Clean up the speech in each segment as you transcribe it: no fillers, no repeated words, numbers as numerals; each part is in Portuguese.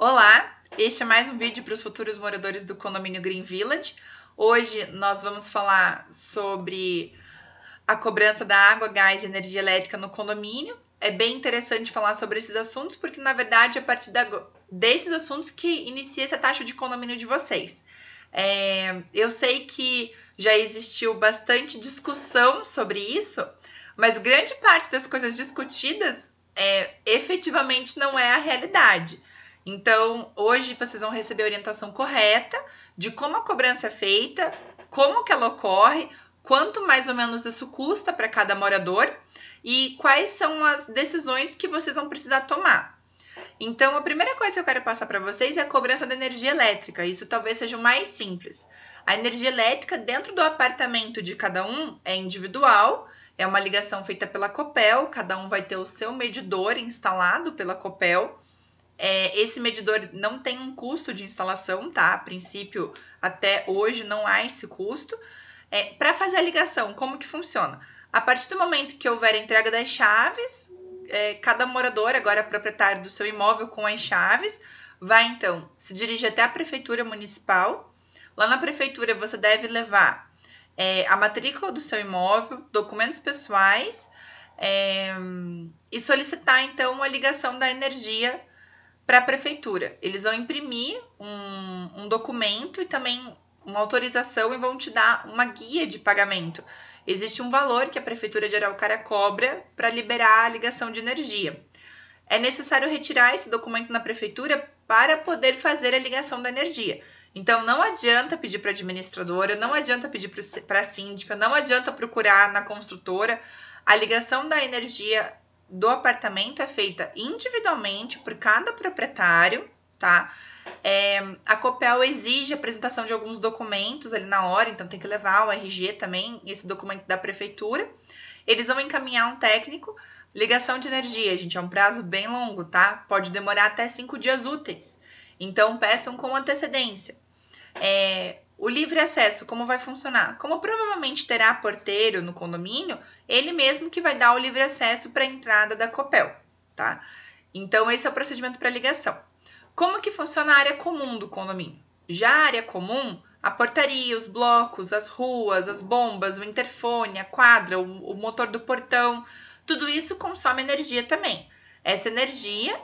Olá, este é mais um vídeo para os futuros moradores do condomínio Green Village. Hoje nós vamos falar sobre a cobrança da água, gás e energia elétrica no condomínio. É bem interessante falar sobre esses assuntos porque, na verdade, é a partir desses assuntos que inicia essa taxa de condomínio de vocês. Eu sei que já existiu bastante discussão sobre isso, mas grande parte das coisas discutidas efetivamente não é a realidade. Então, hoje vocês vão receber a orientação correta de como a cobrança é feita, como que ela ocorre, quanto mais ou menos isso custa para cada morador e quais são as decisões que vocês vão precisar tomar. Então, a primeira coisa que eu quero passar para vocês é a cobrança da energia elétrica. Isso talvez seja o mais simples. A energia elétrica dentro do apartamento de cada um é individual, é uma ligação feita pela Copel, cada um vai ter o seu medidor instalado pela Copel. Esse medidor não tem um custo de instalação, tá? A princípio, até hoje, não há esse custo. Para fazer a ligação, como que funciona? A partir do momento que houver a entrega das chaves, cada morador, agora proprietário do seu imóvel com as chaves, vai então se dirigir até a prefeitura municipal. Lá na prefeitura você deve levar a matrícula do seu imóvel, documentos pessoais e solicitar então a ligação da energia para a prefeitura. Eles vão imprimir um documento e também uma autorização e vão te dar uma guia de pagamento. Existe um valor que a Prefeitura de Araucária cobra para liberar a ligação de energia. É necessário retirar esse documento na Prefeitura para poder fazer a ligação da energia. Então, não adianta pedir para a administradora, não adianta pedir para a síndica, não adianta procurar na construtora. A ligação da energia do apartamento é feita individualmente por cada proprietário, tá? A Copel exige a apresentação de alguns documentos ali na hora, então tem que levar o RG também, esse documento da prefeitura. Eles vão encaminhar um técnico. Ligação de energia, gente, é um prazo bem longo, tá? Pode demorar até 5 dias úteis. Então, peçam com antecedência. O livre acesso, como vai funcionar? Como provavelmente terá porteiro no condomínio, ele mesmo que vai dar o livre acesso para a entrada da Copel, tá? Então, esse é o procedimento para ligação. Como que funciona a área comum do condomínio? Já a área comum, a portaria, os blocos, as ruas, as bombas, o interfone, a quadra, o motor do portão, tudo isso consome energia também. Essa energia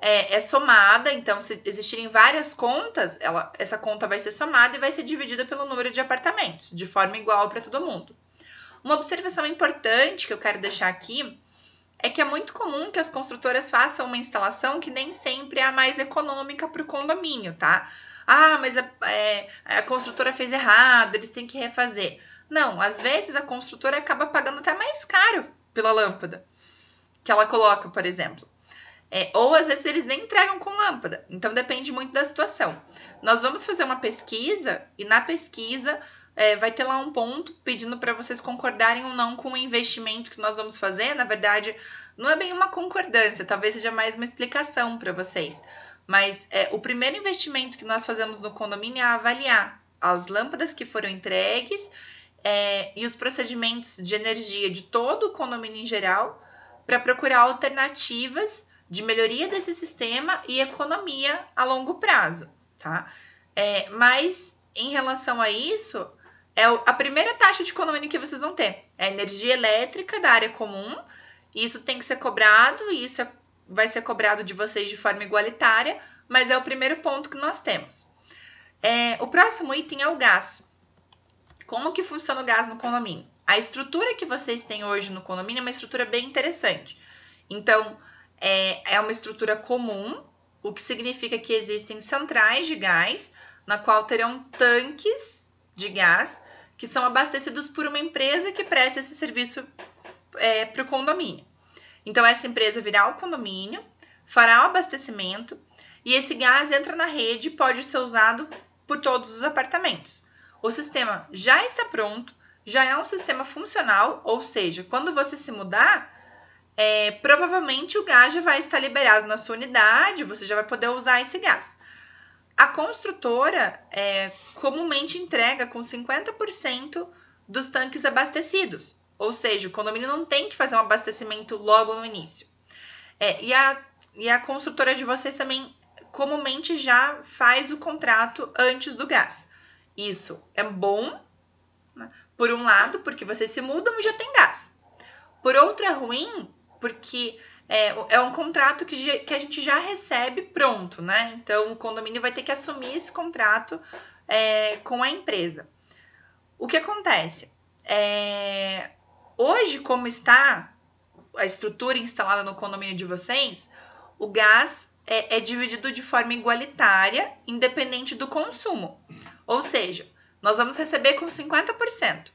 é somada, então se existirem várias contas, essa conta vai ser somada e vai ser dividida pelo número de apartamentos, de forma igual para todo mundo. Uma observação importante que eu quero deixar aqui é que é muito comum que as construtoras façam uma instalação que nem sempre é a mais econômica para o condomínio, tá? Ah, mas a construtora fez errado, eles têm que refazer. Não, às vezes a construtora acaba pagando até mais caro pela lâmpada que ela coloca, por exemplo. Ou às vezes eles nem entregam com lâmpada, então depende muito da situação. Nós vamos fazer uma pesquisa e na pesquisa vai ter lá um ponto pedindo para vocês concordarem ou não com o investimento que nós vamos fazer. Na verdade, não é bem uma concordância, talvez seja mais uma explicação para vocês. Mas o primeiro investimento que nós fazemos no condomínio é avaliar as lâmpadas que foram entregues e os procedimentos de energia de todo o condomínio em geral para procurar alternativas de melhoria desse sistema e economia a longo prazo, tá? Mas em relação a isso, a primeira taxa de condomínio que vocês vão ter é a energia elétrica da área comum. Isso tem que ser cobrado e isso vai ser cobrado de vocês de forma igualitária, mas é o primeiro ponto que nós temos. O próximo item é o gás. Como que funciona o gás no condomínio? A estrutura que vocês têm hoje no condomínio é uma estrutura bem interessante. Então, é uma estrutura comum, o que significa que existem centrais de gás, na qual terão tanques de gás que são abastecidos por uma empresa que presta esse serviço para o condomínio. Então, essa empresa virá ao condomínio, fará o abastecimento e esse gás entra na rede e pode ser usado por todos os apartamentos. O sistema já está pronto, já é um sistema funcional, ou seja, quando você se mudar, provavelmente o gás já vai estar liberado na sua unidade, você já vai poder usar esse gás. A construtora comumente entrega com 50% dos tanques abastecidos, ou seja, o condomínio não tem que fazer um abastecimento logo no início. E a construtora de vocês também comumente já faz o contrato antes do gás. Isso é bom, né? Por um lado, porque vocês se mudam e já tem gás. Por outro, é ruim, porque é um contrato que a gente já recebe pronto, né? Então, o condomínio vai ter que assumir esse contrato com a empresa. O que acontece? Hoje, como está a estrutura instalada no condomínio de vocês, o gás é dividido de forma igualitária, independente do consumo. Ou seja, nós vamos receber com 50%.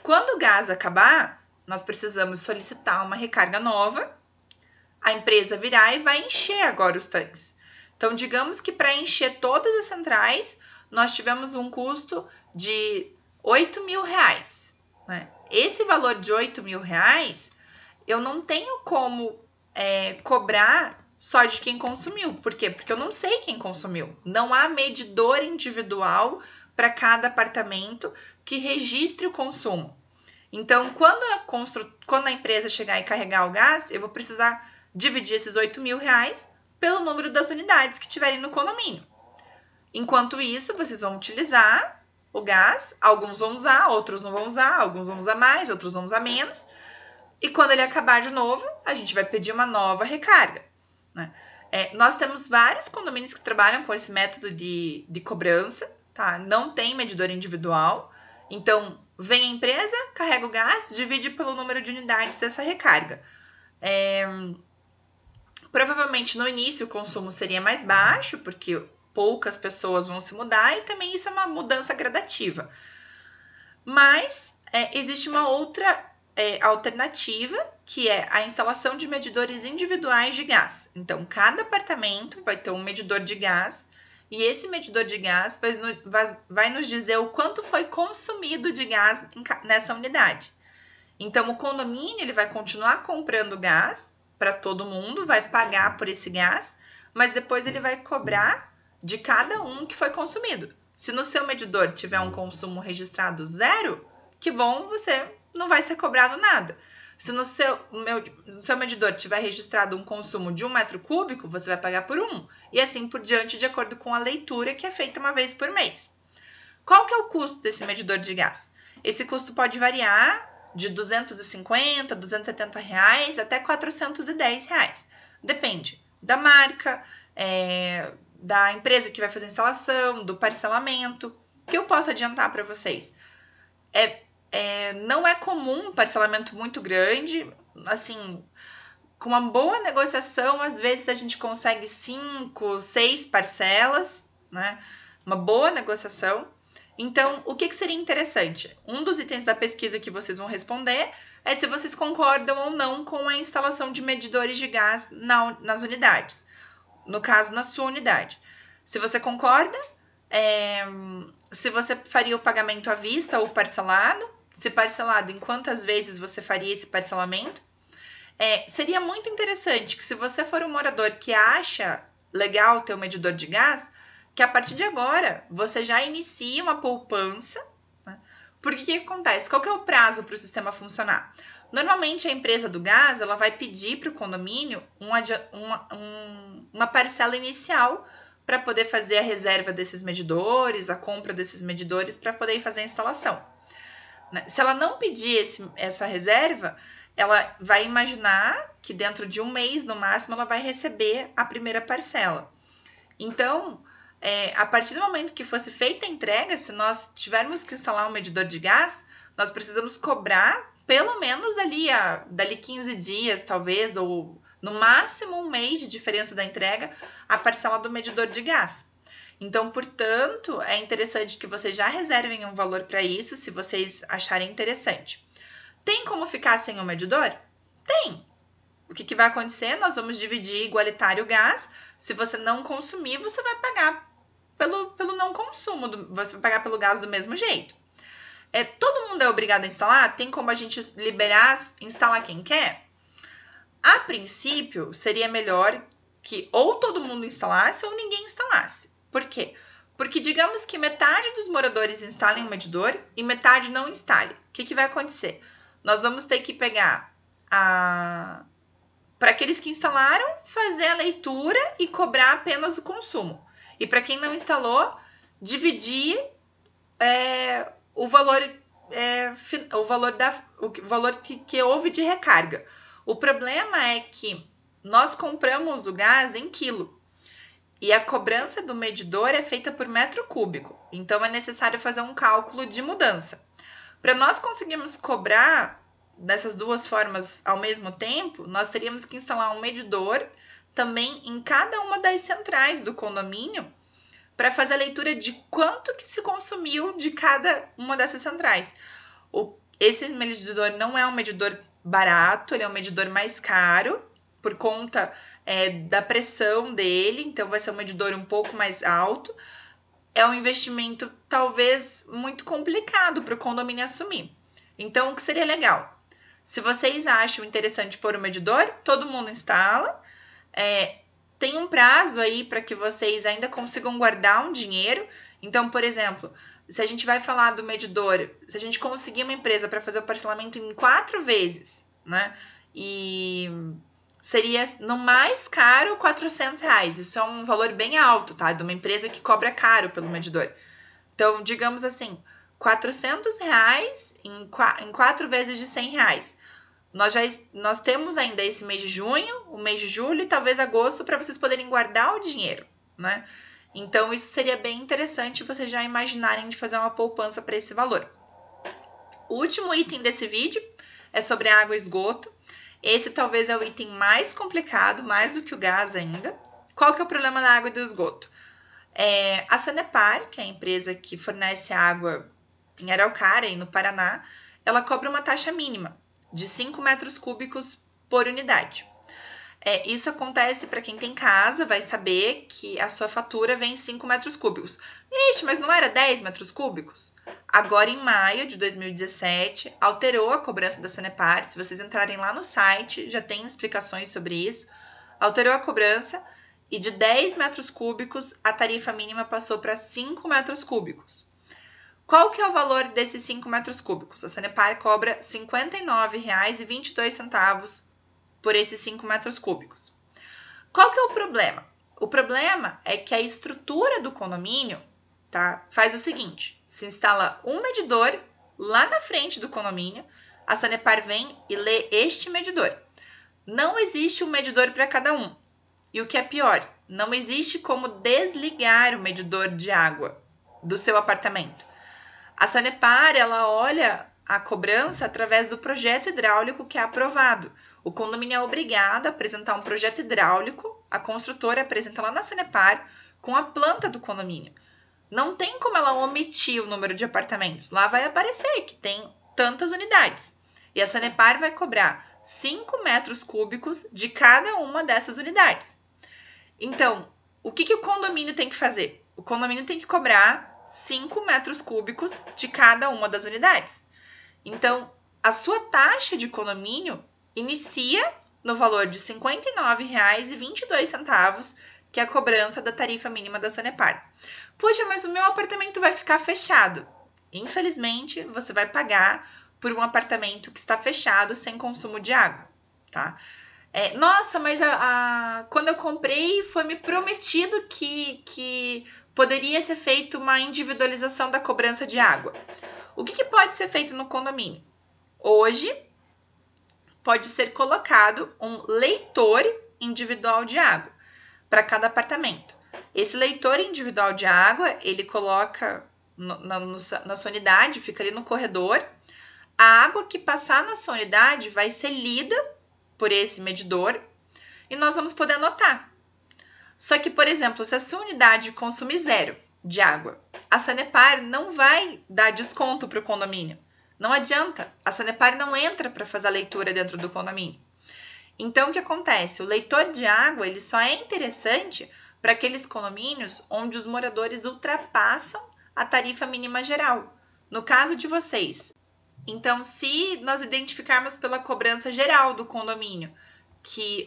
Quando o gás acabar, nós precisamos solicitar uma recarga nova, a empresa virá e vai encher agora os tanques. Então, digamos que para encher todas as centrais, nós tivemos um custo de R$8.000, né? Esse valor de R$8.000, eu não tenho como cobrar só de quem consumiu. Por quê? Porque eu não sei quem consumiu. Não há medidor individual para cada apartamento que registre o consumo. Então, quando a empresa chegar e carregar o gás, eu vou precisar dividir esses R$8.000 pelo número das unidades que tiverem no condomínio. Enquanto isso, vocês vão utilizar o gás, alguns vão usar, outros não vão usar, alguns vão usar mais, outros vão usar menos. E quando ele acabar de novo, a gente vai pedir uma nova recarga, né? Nós temos vários condomínios que trabalham com esse método de cobrança, tá? Não tem medidor individual. Então, vem a empresa, carrega o gás, divide pelo número de unidades dessa recarga. Provavelmente no início o consumo seria mais baixo, porque poucas pessoas vão se mudar e também isso é uma mudança gradativa. Mas existe uma outra alternativa, que é a instalação de medidores individuais de gás. Então, cada apartamento vai ter um medidor de gás e esse medidor de gás vai nos dizer o quanto foi consumido de gás nessa unidade. Então, o condomínio ele vai continuar comprando gás para todo mundo, vai pagar por esse gás, mas depois ele vai cobrar de cada um que foi consumido. Se no seu medidor tiver um consumo registrado 0, que bom, você não vai ser cobrado nada. Se no seu medidor tiver registrado um consumo de 1 metro cúbico, você vai pagar por 1. E assim por diante, de acordo com a leitura que é feita uma vez por mês. Qual que é o custo desse medidor de gás? Esse custo pode variar de R$250, R$270 até R$410. Depende da marca, da empresa que vai fazer a instalação, do parcelamento. O que eu posso adiantar para vocês? Não é comum um parcelamento muito grande, assim, com uma boa negociação, às vezes a gente consegue 5, 6 parcelas, né? Uma boa negociação. Então, o que seria interessante? Um dos itens da pesquisa que vocês vão responder é se vocês concordam ou não com a instalação de medidores de gás nas unidades. No caso, na sua unidade. Se você concorda, se você faria o pagamento à vista ou parcelado, se parcelado, em quantas vezes você faria esse parcelamento. Seria muito interessante que se você for um morador que acha legal ter um medidor de gás, que a partir de agora você já inicie uma poupança, né? Porque o que acontece? Qual que é o prazo para o sistema funcionar? Normalmente a empresa do gás ela vai pedir para o condomínio uma parcela inicial para poder fazer a reserva desses medidores, a compra desses medidores para poder fazer a instalação. Se ela não pedir essa reserva, ela vai imaginar que dentro de 1 mês, no máximo, ela vai receber a primeira parcela. Então, a partir do momento que fosse feita a entrega, se nós tivermos que instalar um medidor de gás, nós precisamos cobrar pelo menos dali 15 dias, talvez, ou no máximo 1 mês de diferença da entrega, a parcela do medidor de gás. Então, portanto, é interessante que vocês já reservem um valor para isso, se vocês acharem interessante. Tem como ficar sem o medidor? Tem. O que vai acontecer? Nós vamos dividir igualitário o gás. Se você não consumir, você vai pagar pelo não consumo, você vai pagar pelo gás do mesmo jeito. Todo mundo é obrigado a instalar? Tem como a gente instalar quem quer? A princípio, seria melhor que ou todo mundo instalasse ou ninguém instalasse. Por quê? Porque digamos que metade dos moradores instalem um medidor e metade não instale. O que vai acontecer? Nós vamos ter que pegar para aqueles que instalaram, fazer a leitura e cobrar apenas o consumo. E para quem não instalou, dividir o valor que houve de recarga. O problema é que nós compramos o gás em quilo e a cobrança do medidor é feita por metro cúbico. Então, é necessário fazer um cálculo de mudança. Para nós conseguirmos cobrar dessas duas formas ao mesmo tempo, nós teríamos que instalar um medidor também em cada uma das centrais do condomínio para fazer a leitura de quanto que se consumiu de cada uma dessas centrais. Esse medidor não é um medidor barato, ele é um medidor mais caro por conta da pressão dele, então vai ser um medidor um pouco mais alto. É um investimento talvez muito complicado para o condomínio assumir. Então, o que seria legal? Se vocês acham interessante pôr o medidor, todo mundo instala. Tem um prazo aí para que vocês ainda consigam guardar um dinheiro. Então, por exemplo, se a gente vai falar do medidor, se a gente conseguir uma empresa para fazer o parcelamento em 4 vezes, né? E seria no mais caro R$400. Isso é um valor bem alto, tá? De uma empresa que cobra caro pelo medidor. Então, digamos assim, R$400 em 4 vezes de R$100. Nós temos ainda esse mês de junho, o mês de julho e talvez agosto para vocês poderem guardar o dinheiro, né? Então, isso seria bem interessante vocês já imaginarem de fazer uma poupança para esse valor. O último item desse vídeo é sobre água e esgoto. Esse talvez é o item mais complicado, mais do que o gás ainda. Qual que é o problema da água e do esgoto? A Sanepar, que é a empresa que fornece água em Araucária e no Paraná, ela cobra uma taxa mínima de 5 metros cúbicos por unidade. Isso acontece para quem tem casa, vai saber que a sua fatura vem em 5 metros cúbicos. Ixi, mas não era 10 metros cúbicos? Agora, em maio de 2017, alterou a cobrança da Sanepar. Se vocês entrarem lá no site, já tem explicações sobre isso. Alterou a cobrança e de 10 metros cúbicos, a tarifa mínima passou para 5 metros cúbicos. Qual que é o valor desses 5 metros cúbicos? A Sanepar cobra R$ 59,22 por esses 5 metros cúbicos. Qual que é o problema? O problema é que a estrutura do condomínio, tá, faz o seguinte: se instala um medidor lá na frente do condomínio, a Sanepar vem e lê este medidor. Não existe um medidor para cada um. E o que é pior, não existe como desligar o medidor de água do seu apartamento. A Sanepar, ela olha a cobrança através do projeto hidráulico que é aprovado. O condomínio é obrigado a apresentar um projeto hidráulico, a construtora apresenta lá na Sanepar com a planta do condomínio. Não tem como ela omitir o número de apartamentos. Lá vai aparecer que tem tantas unidades. E a Sanepar vai cobrar 5 metros cúbicos de cada uma dessas unidades. Então, o que o condomínio tem que fazer? O condomínio tem que cobrar 5 metros cúbicos de cada uma das unidades. Então, a sua taxa de condomínio inicia no valor de R$ 59,22, que é a cobrança da tarifa mínima da Sanepar. Puxa, mas o meu apartamento vai ficar fechado. Infelizmente, você vai pagar por um apartamento que está fechado sem consumo de água, tá? Nossa, mas quando eu comprei foi me prometido que poderia ser feita uma individualização da cobrança de água. O que pode ser feito no condomínio? Hoje, pode ser colocado um leitor individual de água para cada apartamento. Esse leitor individual de água, ele coloca na sua unidade, fica ali no corredor. A água que passar na sua unidade vai ser lida por esse medidor e nós vamos poder anotar. Só que, por exemplo, se a sua unidade consumir 0 de água, a Sanepar não vai dar desconto para o condomínio. Não adianta, a Sanepar não entra para fazer a leitura dentro do condomínio. Então, o que acontece? O leitor de água ele só é interessante para aqueles condomínios onde os moradores ultrapassam a tarifa mínima geral. No caso de vocês. Então, se nós identificarmos pela cobrança geral do condomínio que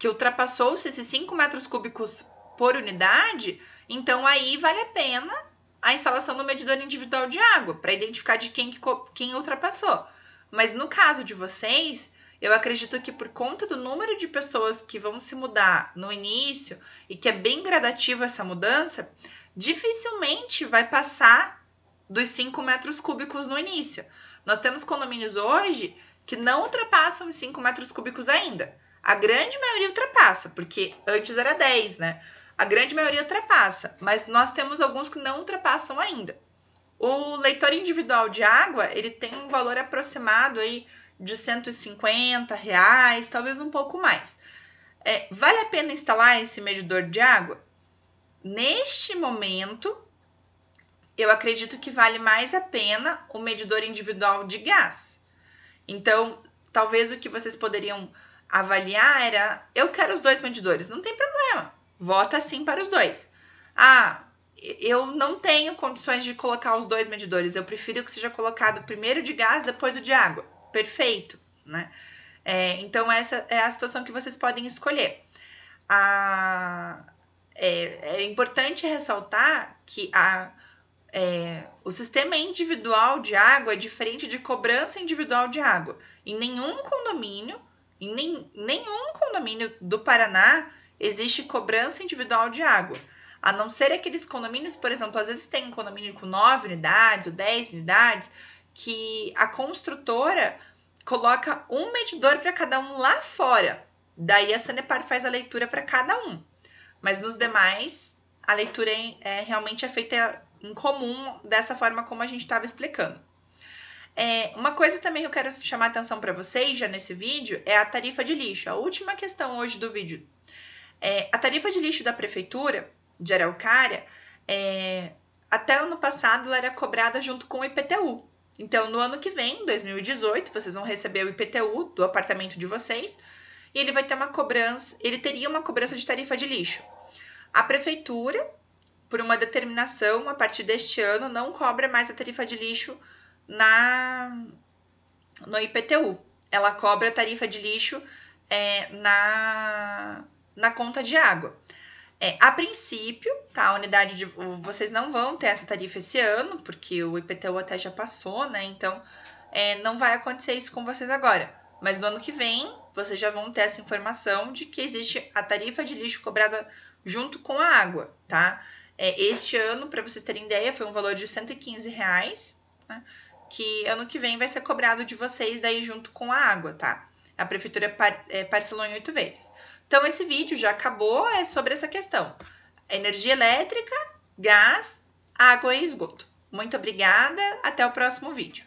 ultrapassou-se esses 5 metros cúbicos por unidade, então aí vale a pena a instalação do medidor individual de água, para identificar de quem ultrapassou. Mas no caso de vocês, eu acredito que por conta do número de pessoas que vão se mudar no início e que é bem gradativa essa mudança, dificilmente vai passar dos 5 metros cúbicos no início. Nós temos condomínios hoje que não ultrapassam os 5 metros cúbicos ainda. A grande maioria ultrapassa, porque antes era 10, né? A grande maioria ultrapassa, mas nós temos alguns que não ultrapassam ainda. O leitor individual de água, ele tem um valor aproximado aí de R$150, talvez um pouco mais. Vale a pena instalar esse medidor de água? Neste momento, eu acredito que vale mais a pena o medidor individual de gás. Então, talvez o que vocês poderiam avaliar era, eu quero os 2 medidores, não tem problema, vota sim para os 2. Eu não tenho condições de colocar os 2 medidores, eu prefiro que seja colocado primeiro de gás, depois o de água. Perfeito, né? Então, essa é a situação que vocês podem escolher. É importante ressaltar que o sistema individual de água é diferente de cobrança individual de água. Em nenhum condomínio do Paraná existe cobrança individual de água. A não ser aqueles condomínios, por exemplo, às vezes tem um condomínio com 9 unidades ou 10 unidades, que a construtora coloca um medidor para cada um lá fora. Daí a Sanepar faz a leitura para cada um. Mas nos demais, a leitura realmente é feita em comum, dessa forma como a gente estava explicando. Uma coisa também que eu quero chamar a atenção para vocês, já nesse vídeo, é a tarifa de lixo. A última questão hoje do vídeo. A tarifa de lixo da Prefeitura de Araucária, até ano passado, ela era cobrada junto com o IPTU. Então, no ano que vem, 2018, vocês vão receber o IPTU do apartamento de vocês e ele vai ter ele teria uma cobrança de tarifa de lixo. A Prefeitura, por uma determinação, a partir deste ano, não cobra mais a tarifa de lixo no IPTU. Ela cobra a tarifa de lixo na conta de água. A princípio, tá, a unidade vocês não vão ter essa tarifa esse ano, porque o IPTU até já passou, né? Então, não vai acontecer isso com vocês agora. Mas no ano que vem, vocês já vão ter essa informação de que existe a tarifa de lixo cobrada junto com a água, tá? Este ano, para vocês terem ideia, foi um valor de R$115, né? Que ano que vem vai ser cobrado de vocês daí junto com a água, tá? A Prefeitura parcelou em 8 vezes. Então, esse vídeo já acabou, é sobre essa questão. Energia elétrica, gás, água e esgoto. Muito obrigada, até o próximo vídeo.